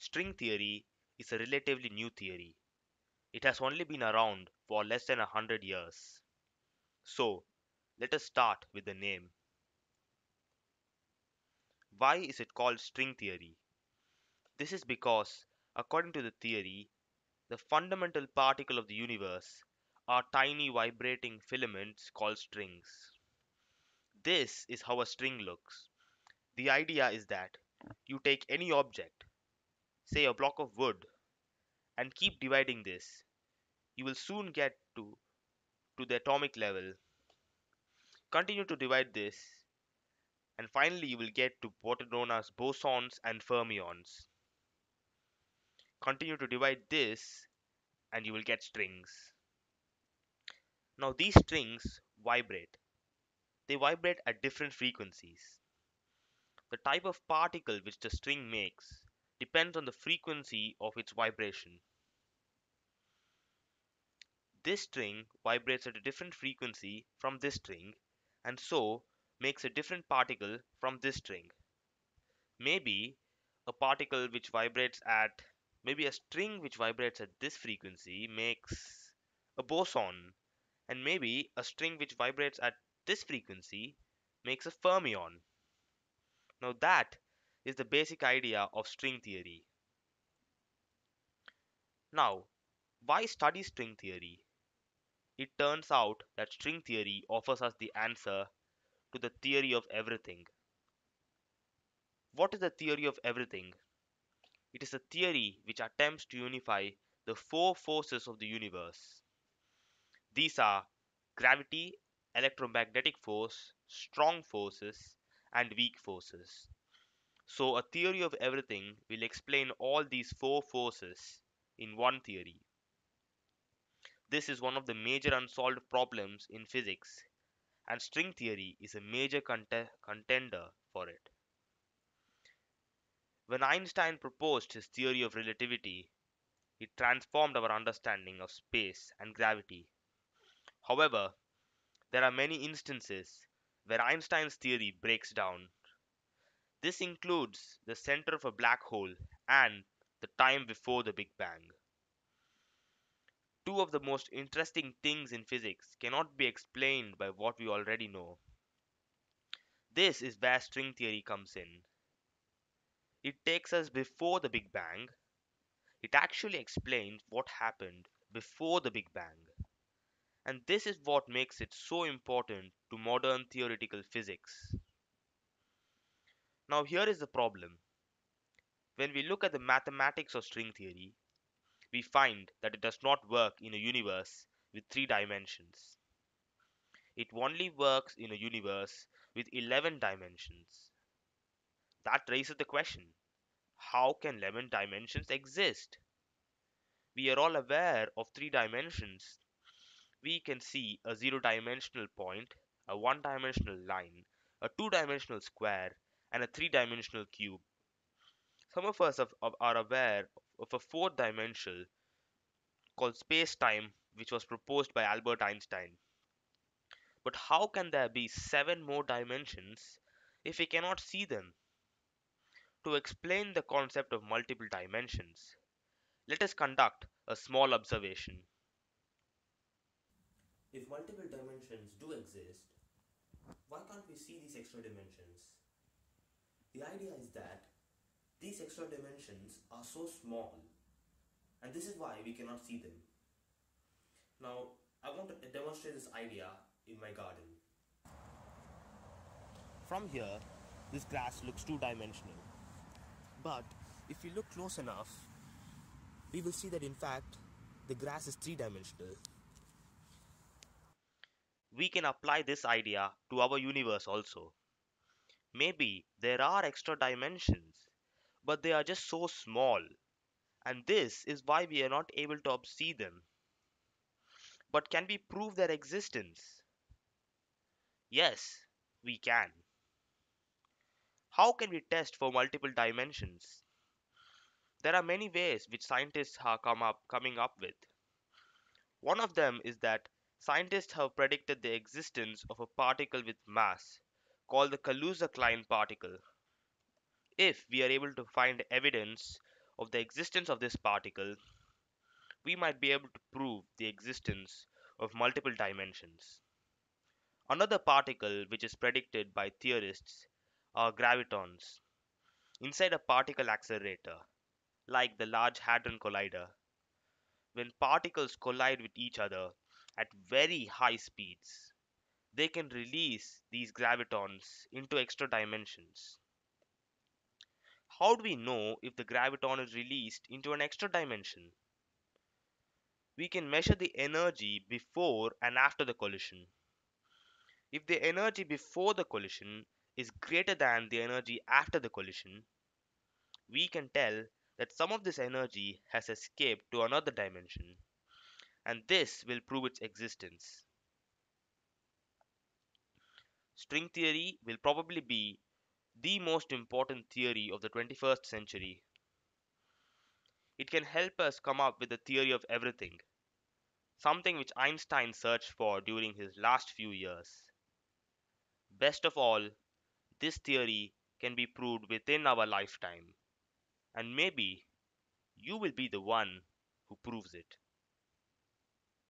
String theory is a relatively new theory. It has only been around for less than 100 years. So, let us start with the name. Why is it called string theory? This is because, according to the theory, the fundamental particle of the universe are tiny vibrating filaments called strings. This is how a string looks. The idea is that you take any object, say a block of wood, and keep dividing this. You will soon get to the atomic level. Continue to divide this, and finally you will get to what are known as bosons and fermions. Continue to divide this, and you will get strings. Now, these strings vibrate. They vibrate at different frequencies. The type of particle which the string makes depends on the frequency of its vibration. This string vibrates at a different frequency from this string and so makes a different particle from this string. Maybe a particle which vibrates at maybe a string which vibrates at this frequency makes a boson, and maybe a string which vibrates at this frequency makes a fermion. Now that is the basic idea of string theory. Now, why study string theory? It turns out that string theory offers us the answer to the theory of everything. What is the theory of everything? It is a theory which attempts to unify the four forces of the universe. These are gravity, electromagnetic force, strong forces, and weak forces. So, a theory of everything will explain all these four forces in one theory. This is one of the major unsolved problems in physics, and string theory is a major contender for it. When Einstein proposed his theory of relativity, it transformed our understanding of space and gravity. However, there are many instances where Einstein's theory breaks down. This includes the center of a black hole and the time before the Big Bang. Two of the most interesting things in physics cannot be explained by what we already know. This is where string theory comes in. It takes us before the Big Bang. It actually explains what happened before the Big Bang. And this is what makes it so important to modern theoretical physics. Now, here is the problem. When we look at the mathematics of string theory, we find that it does not work in a universe with 3 dimensions. It only works in a universe with 11 dimensions. That raises the question, how can 11 dimensions exist? We are all aware of 3 dimensions. We can see a 0 dimensional point, a 1 dimensional line, a 2 dimensional square, and a 3 dimensional cube. Some of us are aware of a fourth dimension called space-time, which was proposed by Albert Einstein. But how can there be 7 more dimensions if we cannot see them? To explain the concept of multiple dimensions, let us conduct a small observation. If multiple dimensions do exist, why can't we see these extra dimensions? The idea is that these extra dimensions are so small, and this is why we cannot see them. Now, I want to demonstrate this idea in my garden. From here, this grass looks 2 dimensional. But if we look close enough, we will see that in fact, the grass is 3 dimensional. We can apply this idea to our universe also. Maybe there are extra dimensions, but they are just so small, and this is why we are not able to see them. But can we prove their existence? Yes, we can. How can we test for multiple dimensions? There are many ways which scientists are coming up with. One of them is that scientists have predicted the existence of a particle with mass called the Kaluza-Klein particle. If we are able to find evidence of the existence of this particle, we might be able to prove the existence of multiple dimensions. Another particle which is predicted by theorists are gravitons. Inside a particle accelerator, like the Large Hadron Collider, when particles collide with each other at very high speeds, they can release these gravitons into extra dimensions. How do we know if the graviton is released into an extra dimension? We can measure the energy before and after the collision. If the energy before the collision is greater than the energy after the collision, we can tell that some of this energy has escaped to another dimension, and this will prove its existence. String theory will probably be the most important theory of the 21st century. It can help us come up with a theory of everything, something which Einstein searched for during his last few years. Best of all, this theory can be proved within our lifetime, and maybe you will be the one who proves it.